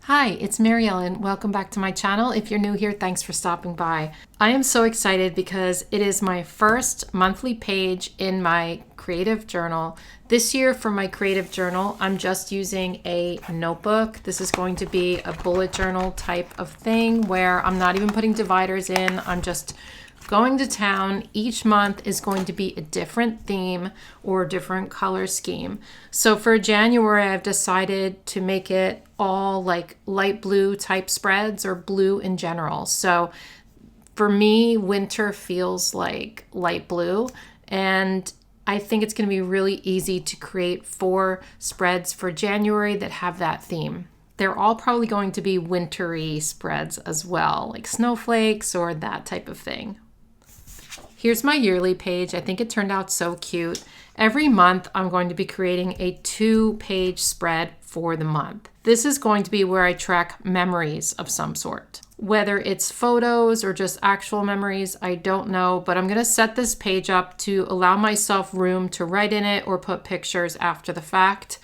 Hi, it's Mary Ellen. Welcome back to my channel. If you're new here, thanks for stopping by. I am so excited because it is my first monthly page in my creative journal. This year for my creative journal, I'm just using a notebook. This is going to be a bullet journal type of thing where I'm not even putting dividers in. I'm just going to town. Each month is going to be a different theme or a different color scheme. So for January, I've decided to make it all like light blue type spreads or blue in general. So for me, winter feels like light blue, and I think it's going to be really easy to create 4 spreads for January that have that theme. They're all probably going to be wintry spreads as well, like snowflakes or that type of thing. Here's my yearly page. I think it turned out so cute. Every month, I'm going to be creating a 2-page spread for the month. This is going to be where I track memories of some sort. Whether it's photos or just actual memories, I don't know, but I'm going to set this page up to allow myself room to write in it or put pictures after the fact.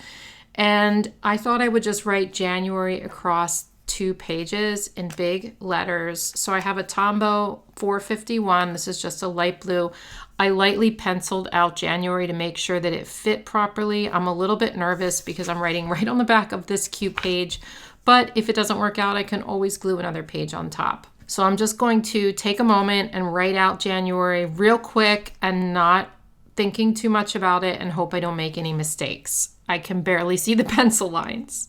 And I thought I would just write January across 2 pages in big letters. So I have a Tombow 451. This is just a light blue. I lightly penciled out January to make sure that it fit properly. I'm a little bit nervous because I'm writing right on the back of this cute page, but if it doesn't work out, I can always glue another page on top. So I'm just going to take a moment and write out January real quick and not thinking too much about it and hope I don't make any mistakes. I can barely see the pencil lines.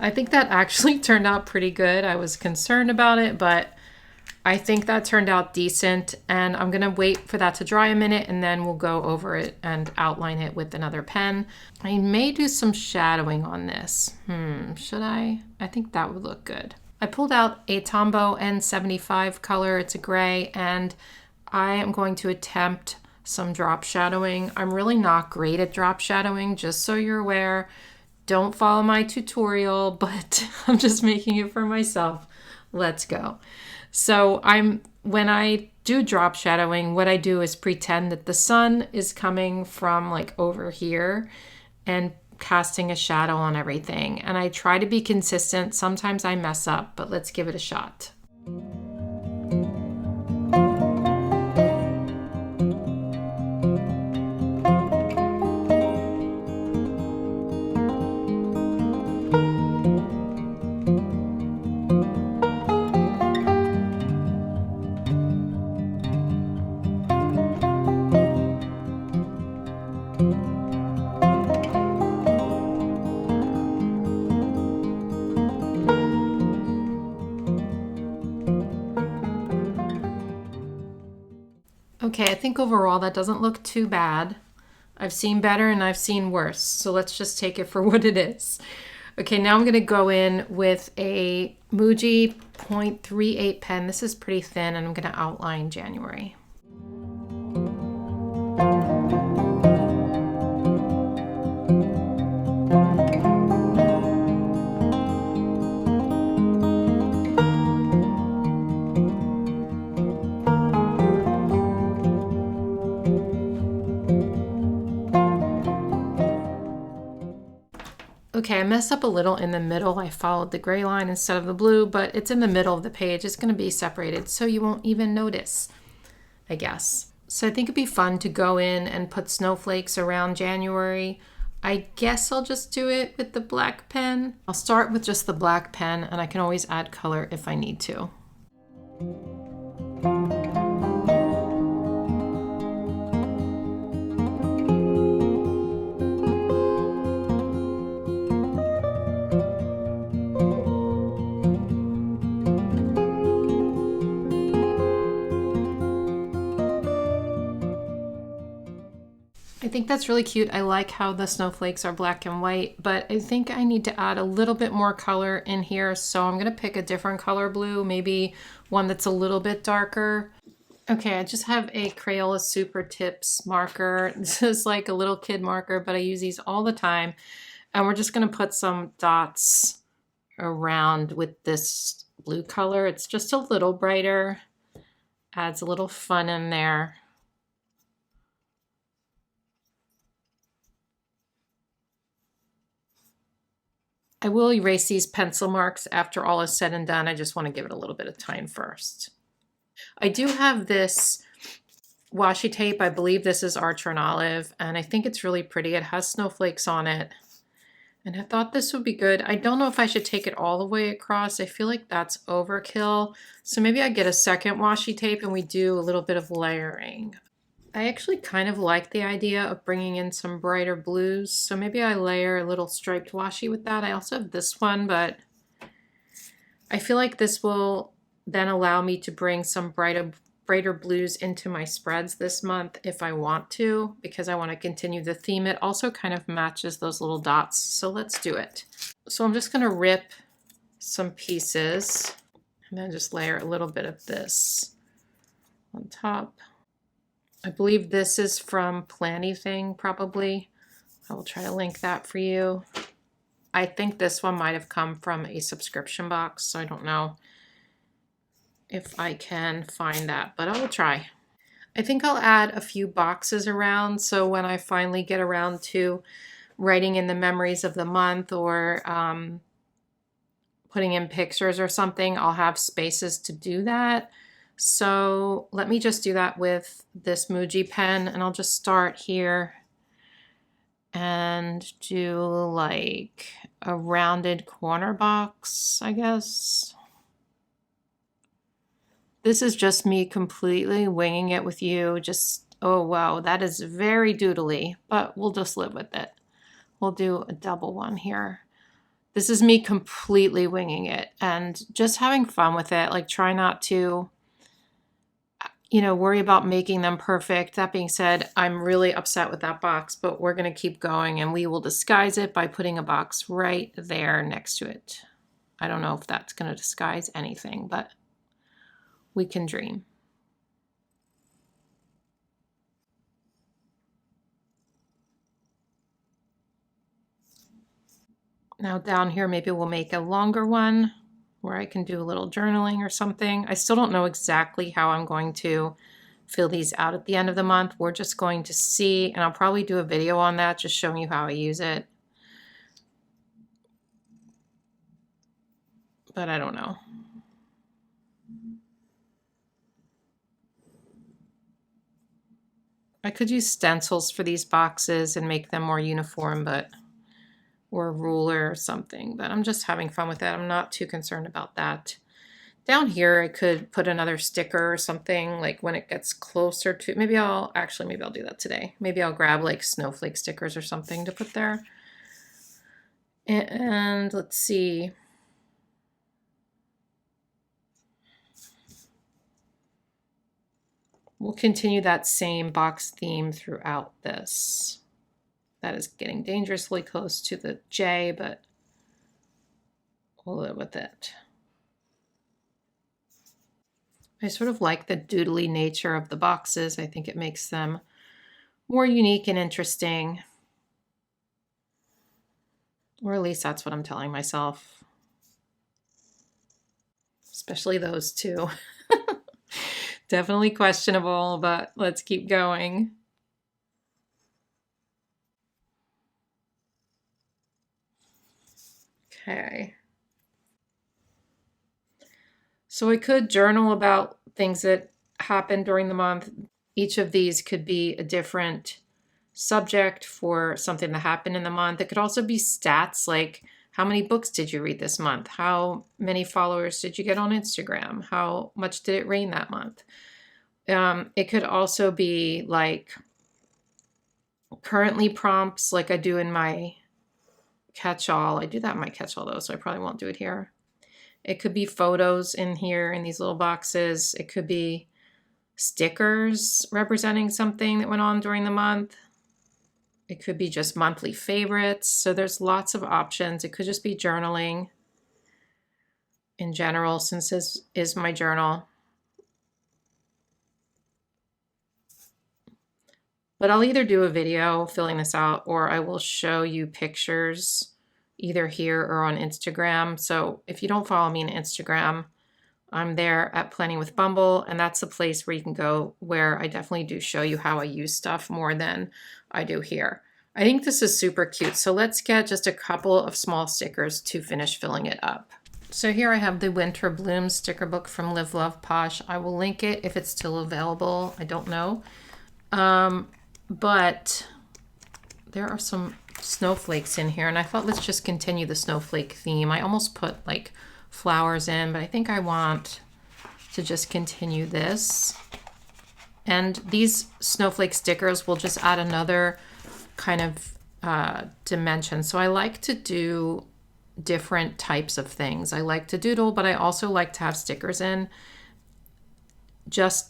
I think that actually turned out pretty good. I was concerned about it, but I think that turned out decent, and I'm gonna wait for that to dry a minute and then we'll go over it and outline it with another pen. I may do some shadowing on this. Should I? I think that would look good. I pulled out a Tombow N75 color. It's a gray, and I am going to attempt some drop shadowing. I'm really not great at drop shadowing, just so you're aware. Don't follow my tutorial, but I'm just making it for myself. Let's go. So when I do drop shadowing, what I do is pretend that the sun is coming from like over here and casting a shadow on everything. And I try to be consistent. Sometimes I mess up, but let's give it a shot. Okay, I think overall that doesn't look too bad. I've seen better and I've seen worse, so let's just take it for what it is. Okay, now I'm going to go in with a Muji 0.38 pen. This is pretty thin, and I'm going to outline January. Okay, I messed up a little in the middle. I followed the gray line instead of the blue, but it's in the middle of the page. It's going to be separated, so you won't even notice, I guess. So I think it'd be fun to go in and put snowflakes around January. I guess I'll just do it with the black pen. I'll start with just the black pen, and I can always add color if I need to. I think that's really cute. I like how the snowflakes are black and white, but I think I need to add a little bit more color in here. So I'm gonna pick a different color blue, maybe one that's a little bit darker. Okay, I just have a Crayola Super Tips marker. This is like a little kid marker, but I use these all the time. And we're just gonna put some dots around with this blue color. It's just a little brighter, adds a little fun in there. I will erase these pencil marks after all is said and done. I just want to give it a little bit of time first. I do have this washi tape. I believe this is Archer and Olive, and I think it's really pretty. It has snowflakes on it, and I thought this would be good. I don't know if I should take it all the way across. I feel like that's overkill. So maybe I get a second washi tape and we do a little bit of layering. I actually kind of like the idea of bringing in some brighter blues, so maybe I layer a little striped washi with that. I also have this one, but I feel like this will then allow me to bring some brighter blues into my spreads this month if I want to, because I want to continue the theme. It also kind of matches those little dots, so let's do it. So I'm just going to rip some pieces and then just layer a little bit of this on top. I believe this is from Planningthing, probably. I will try to link that for you. I think this one might have come from a subscription box, so I don't know if I can find that, but I will try. I think I'll add a few boxes around, so when I finally get around to writing in the memories of the month or putting in pictures or something, I'll have spaces to do that. So let me just do that with this Muji pen, and I'll just start here and do like a rounded corner box, I guess. This is just me completely winging it with you. Just, oh wow, that is very doodly, but we'll just live with it. We'll do a double one here. This is me completely winging it and just having fun with it. Like, try not to, worry about making them perfect. That being said, I'm really upset with that box, but we're going to keep going, and we will disguise it by putting a box right there next to it. I don't know if that's going to disguise anything, but we can dream. Now down here, maybe we'll make a longer one where I can do a little journaling or something. I still don't know exactly how I'm going to fill these out at the end of the month. We're just going to see, and I'll probably do a video on that, just showing you how I use it. But I don't know. I could use stencils for these boxes and make them more uniform, or a ruler or something, but I'm just having fun with it. I'm not too concerned about that. Down here, I could put another sticker or something, like when it gets closer to, maybe I'll do that today. Maybe I'll grab like snowflake stickers or something to put there. And let's see. We'll continue that same box theme throughout this. That is getting dangerously close to the J, but we'll live with it. I sort of like the doodly nature of the boxes. I think it makes them more unique and interesting. Or at least that's what I'm telling myself. Especially those two. Definitely questionable, but let's keep going. Okay. So I could journal about things that happened during the month. Each of these could be a different subject for something that happened in the month. It could also be stats, like how many books did you read this month? How many followers did you get on Instagram? How much did it rain that month? It could also be like currently prompts, like I do in my catch-all. I do that in my catch-all though, so I probably won't do it here. It could be photos in here in these little boxes. It could be stickers representing something that went on during the month. It could be just monthly favorites. So there's lots of options. It could just be journaling in general, since this is my journal. But I'll either do a video filling this out, or I will show you pictures either here or on Instagram. So if you don't follow me on Instagram, I'm there at Planning with Bumble, and that's a place where you can go where I definitely do show you how I use stuff more than I do here. I think this is super cute. So let's get just a couple of small stickers to finish filling it up. So here I have the Winter Bloom sticker book from Live Love Posh. I will link it if it's still available. I don't know. But there are some snowflakes in here, and I thought let's just continue the snowflake theme. I almost put like flowers in, but I think I want to just continue this. And these snowflake stickers will just add another kind of dimension. So I like to do different types of things. I like to doodle, but I also like to have stickers in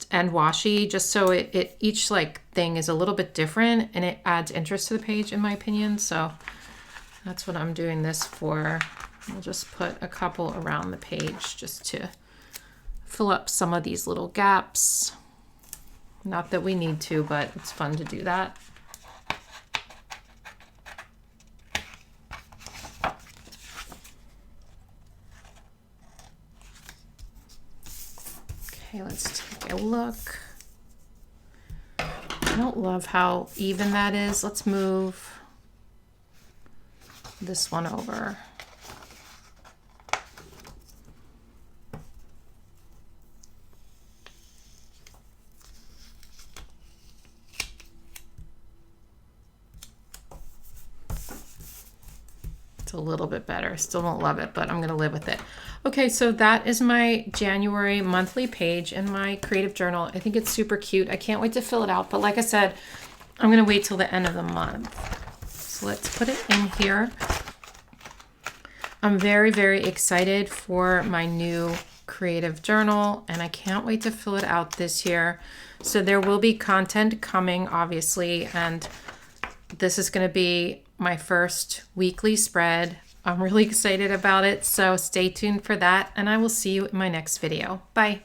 and washi, just so it each like thing is a little bit different and it adds interest to the page, in my opinion. So that's what I'm doing this for. I'll just put a couple around the page just to fill up some of these little gaps. Not that we need to, but it's fun to do that. Okay, let's take a look. I don't love how even that is. Let's move this one over. It's a little bit better. Still don't love it, but I'm gonna live with it. Okay, so that is my January monthly page in my creative journal. I think it's super cute. I can't wait to fill it out, but like I said, I'm gonna wait till the end of the month. So let's put it in here. I'm very, very excited for my new creative journal, and I can't wait to fill it out this year. So there will be content coming, obviously, and this is gonna be my first weekly spread. I'm really excited about it, so stay tuned for that, and I will see you in my next video. Bye.